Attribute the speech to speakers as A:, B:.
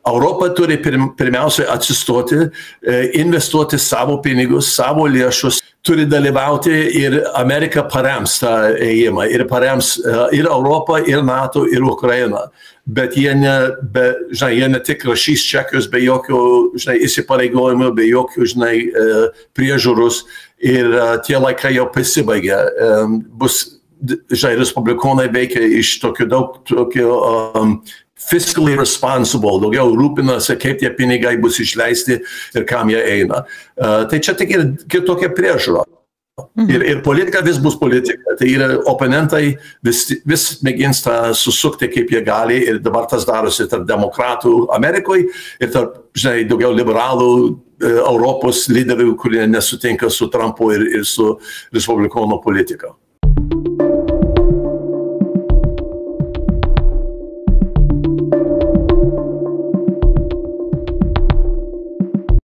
A: Europa turi pirmiausia atsistoti, investuoti savo pinigus, savo lėšus, turi dalyvauti ir Amerika parems tą ėjimą, ir parems ir Europą, ir NATO, ir Ukrainą. Bet jie ne tik rašys čekius be jokių įsipareigojimų, be jokių priežiūros, ir tie laikai jau pasibaigė. Bus, respublikonai veikia iš tokio fiscally responsible, daugiau rūpinasi, kaip tie pinigai bus išleisti ir kam jie eina. Tai čia tik ir kitokia priežiūra. Ir politika vis bus politika. Tai yra oponentai vis mėgins tą susukti, kaip jie gali, ir dabar tas darosi tarp demokratų Amerikoje ir tarp, daugiau liberalų Europos lyderių, kurie nesutinka su Trumpu ir su respublikonų politika.